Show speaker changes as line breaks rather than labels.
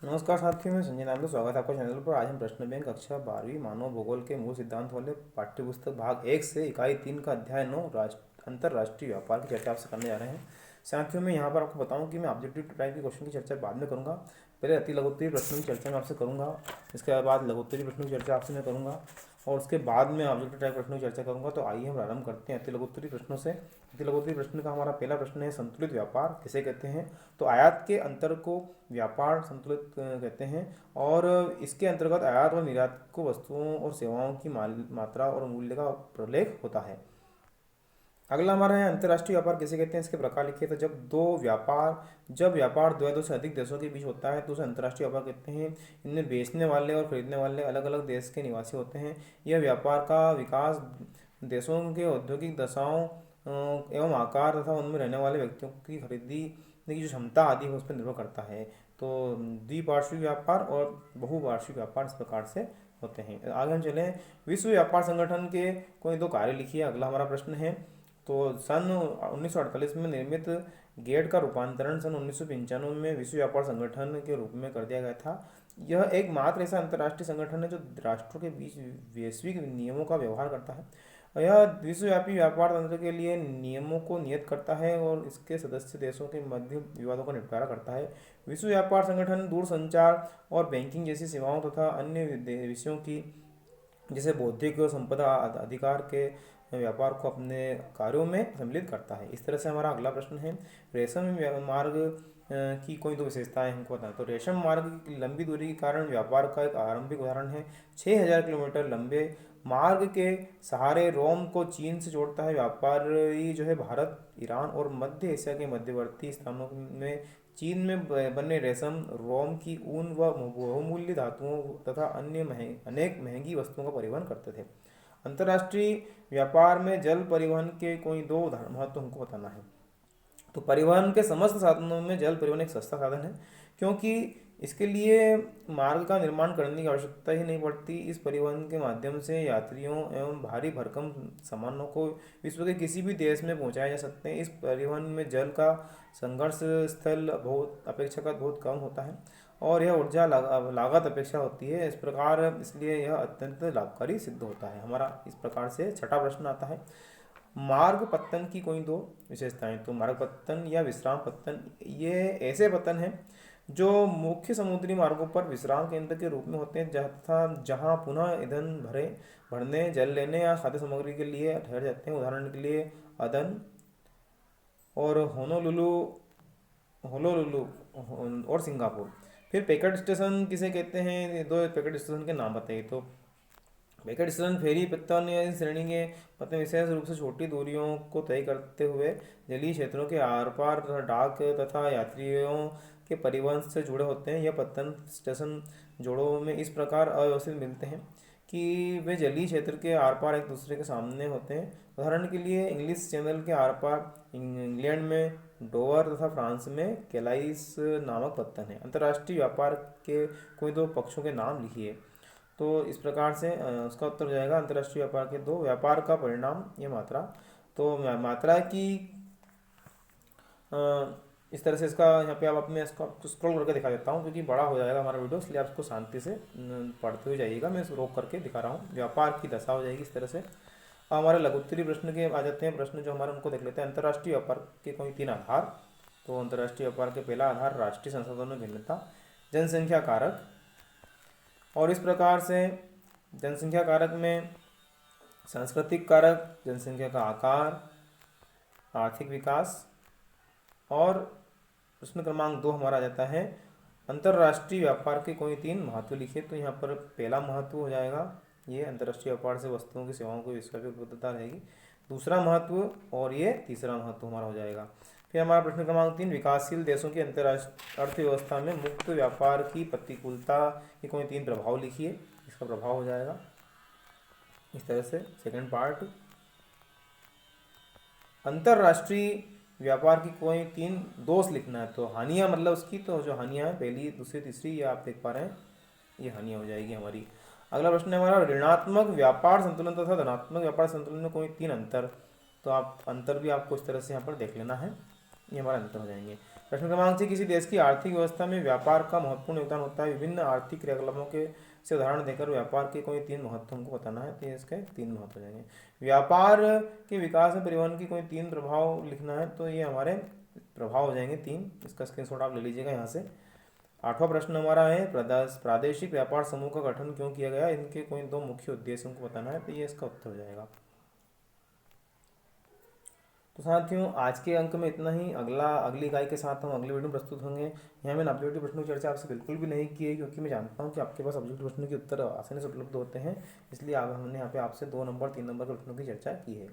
नमस्कार साथियों, मैं संजय नामदेव। स्वागत है आपका चैनल पर। आज हम प्रश्न बैंक कक्षा 12वीं मानव भूगोल के मूल सिद्धांत वाले पाठ्यपुस्तक भाग 1 से इकाई 3 का अध्याय 9 अंतर्राष्ट्रीय व्यापार की चर्चा आपसे करने जा रहे हैं। साथियों, मैं यहाँ पर आपको बताऊँ कि मैं ऑब्जेक्टिव टाइप के क्वेश्चन की चर्चा बाद में करूँगा। पहले अति लघुत्तरीय प्रश्नों की चर्चा मैं आपसे करूँगा, इसके बाद लघुत्तरीय प्रश्नों की चर्चा आपसे मैं करूँगा और उसके बाद में ऑब्जेक्टिव टाइप प्रश्नों की चर्चा करूँगा। तो आइए हम प्रारंभ करते हैं अति लघुत्तरीय प्रश्नों से। अति लघुत्तरीय प्रश्न का हमारा पहला प्रश्न है, संतुलित व्यापार किसे कहते हैं? तो आयात के अंतर को व्यापार संतुलित कहते हैं और इसके अंतर्गत आयात और निर्यात को वस्तुओं और सेवाओं की मात्रा और मूल्य का प्रलेख होता है। अगला हमारा है, अंतर्राष्ट्रीय व्यापार किसे कहते हैं? इसके प्रकार लिखिए। तो जब व्यापार दो से अधिक देशों के बीच होता है तो उसे अंतर्राष्ट्रीय व्यापार कहते हैं। इनमें बेचने वाले और खरीदने वाले अलग अलग देश के निवासी होते हैं। यह व्यापार का विकास देशों के औद्योगिक दशाओं एवं आकार तथा उनमें रहने वाले व्यक्तियों की खरीदी की जो क्षमता आदि है उस पर निर्भर करता है। तो द्विपार्श्विक व्यापार और बहुपार्श्विक व्यापार इस प्रकार से होते हैं। आगे हम चलें, विश्व व्यापार संगठन के कोई दो कार्य लिखिए। अगला हमारा प्रश्न है, तो सन 1948 में निर्मित गेट का रूपांतरण सन 1995 में विश्व व्यापार संगठन के रूप में कर दिया गया था। यह एकमात्र ऐसा अंतर्राष्ट्रीय संगठन है जो राष्ट्रों के बीच वैश्विक नियमों का व्यवहार करता है। यह विश्वव्यापी व्यापार तंत्र के लिए नियमों को नियत करता है और इसके सदस्य देशों के मध्य विवादों का निपटारा करता है। विश्व व्यापार संगठन दूरसंचार और बैंकिंग जैसी सेवाओं तथा अन्य विषयों की जैसे बौद्धिक संपदा अधिकार के व्यापार को अपने कार्यों में सम्मिलित करता है। इस तरह से हमारा अगला प्रश्न है, रेशम मार्ग की कोई दो विशेषताएं हमको बताएं। तो रेशम मार्ग की लंबी दूरी के कारण व्यापार का एक आरंभिक उदाहरण है। 6000 किलोमीटर लंबे मार्ग के सहारे रोम को चीन से जोड़ता है। व्यापारी जो है भारत, ईरान और मध्य एशिया के मध्यवर्ती स्थानों में चीन में बने रेशम, रोम की ऊन व बहुमूल्य धातुओं तथा अन्य अनेक महंगी वस्तुओं का परिवहन करते थे। अंतर्राष्ट्रीय व्यापार में जल परिवहन के कोई दो उदाहरण महत्व हमको बताना है। तो परिवहन के समस्त साधनों में जल परिवहन एक सस्ता साधन है, क्योंकि इसके लिए मार्ग का निर्माण करने की आवश्यकता ही नहीं पड़ती। इस परिवहन के माध्यम से यात्रियों एवं भारी भरकम सामानों को विश्व के किसी भी देश में पहुंचाए जा सकते हैं। इस परिवहन में जल का संघर्ष स्थल बहुत अपेक्षाकृत बहुत कम होता है और यह ऊर्जा लागत अपेक्षा होती है। इस प्रकार इसलिए यह अत्यंत लाभकारी सिद्ध होता है। हमारा इस प्रकार से छठा प्रश्न आता है, मार्ग पत्तन की कोई दो विशेषताएं। तो मार्ग पत्तन या विश्राम पत्तन ये ऐसे पत्तन हैं जो मुख्य समुद्री मार्गों पर विश्राम केंद्र के रूप में होते हैं, जहाँ पुनः ईंधन भरने, जल लेने या खाद्य सामग्री के लिए ठहर जाते हैं। उदाहरण के लिए अदन और होनोलुलु होलोलुलु और सिंगापुर। फिर पैकेट स्टेशन किसे कहते हैं? दो पैकेट स्टेशन के नाम बताइए। तो पैकेट स्टेशन फेरी पत्तन या इस श्रेणी के पत्तन विशेष रूप से छोटी दूरियों को तय करते हुए जलीय क्षेत्रों के आर पार डाक तथा यात्रियों के परिवहन से जुड़े होते हैं। यह पत्तन स्टेशन जोड़ों में इस प्रकार अव्यवस्थित मिलते हैं कि वे जलीय क्षेत्र के आर पार एक दूसरे के सामने होते हैं। उदाहरण के लिए इंग्लिश चैनल के आर पार इंग्लैंड में डोवर तथा फ्रांस में कैलाइस नामक पत्तन है। अंतर्राष्ट्रीय व्यापार के कोई दो पक्षों के नाम लिखिए। तो इस प्रकार से उसका उत्तर हो जाएगा, अंतर्राष्ट्रीय व्यापार के दो, व्यापार का परिणाम, ये मात्रा। तो मात्रा की इस तरह से इसका यहाँ पे आप अपने इसको स्क्रॉल करके दिखा देता हूँ, क्योंकि बड़ा हो जाएगा हमारा वीडियो, इसलिए आप इसको शांति से पढ़ते हुए जाइएगा। मैं रोक करके दिखा रहा हूँ। व्यापार की दशा हो जाएगी इस तरह से। अब हमारे लघुत्तरीय प्रश्न के आ जाते हैं। प्रश्न जो हमारे उनको देख लेते हैं। अंतर्राष्ट्रीय व्यापार के कोई तीन आधार। तो अंतर्राष्ट्रीय व्यापार के पहला आधार राष्ट्रीय संसाधनों में भिन्नता, जनसंख्या कारक, और इस प्रकार से जनसंख्या कारक में सांस्कृतिक कारक, जनसंख्या का आकार, आर्थिक विकास। और प्रश्न क्रमांक 2 हमारा आ जाता है, अंतर्राष्ट्रीय व्यापार के कोई तीन महत्व लिखिए। तो यहाँ पर पहला महत्व हो जाएगा ये, अंतर्राष्ट्रीय व्यापार से वस्तुओं की सेवाओं को विश्वव्यापी उपलब्धता रहेगी। दूसरा महत्व और ये तीसरा महत्व हमारा हो जाएगा। फिर हमारा प्रश्न क्रमांक 3, विकासशील देशों की अंतर्राष्ट्रीय अर्थव्यवस्था में मुक्त व्यापार की प्रतिकूलता के कोई तीन प्रभाव लिखिए। इसका प्रभाव हो जाएगा इस तरह से। सेकंड पार्ट, अंतर्राष्ट्रीय व्यापार की कोई तीन दोष लिखना है। तो हानियां मतलब उसकी, तो जो हानियां हैं पहली, दूसरी, तीसरी, ये आप देख पा रहे हैं, ये हानियां हो जाएगी हमारी। अगला प्रश्न है हमारा, ऋणात्मक व्यापार संतुलन तथा धनात्मक व्यापार संतुलन में कोई तीन अंतर। तो आप अंतर भी आपको इस तरह से यहाँ पर देख लेना है, ये हमारा अंतर हो जाएंगे। प्रश्न क्रमांक 6, किसी देश की आर्थिक व्यवस्था में व्यापार का महत्वपूर्ण योगदान होता है। विभिन्न आर्थिक क्रियाकलापों के से उदाहरण देकर व्यापार के कोई 3 महत्व हमको बताना है। तो ये इसके 3 महत्व हो जाएंगे। व्यापार के विकास में परिवहन की कोई 3 प्रभाव लिखना है, तो ये हमारे प्रभाव हो जाएंगे 3। इसका स्क्रीनशॉट आप ले लीजिएगा यहाँ से। 8वां प्रश्न हमारा है, प्रादेशिक व्यापार समूह का गठन क्यों किया गया, इनके कोई 2 मुख्य उद्देश्यों को बताना है। तो ये इसका उत्तर हो जाएगा। तो साथियों, आज के अंक में इतना ही। अगली इकाई के साथ हम अगले वीडियो में प्रस्तुत होंगे। यहाँ मैंने ऑब्जेक्टिव प्रश्नों की चर्चा आपसे बिल्कुल भी नहीं की है, क्योंकि मैं जानता हूँ कि आपके पास ऑब्जेक्टिव प्रश्नों के उत्तर आसानी से उपलब्ध होते हैं। इसलिए अब हमने यहाँ पे आपसे 2 नंबर 3 नंबर के प्रश्नों की चर्चा की है।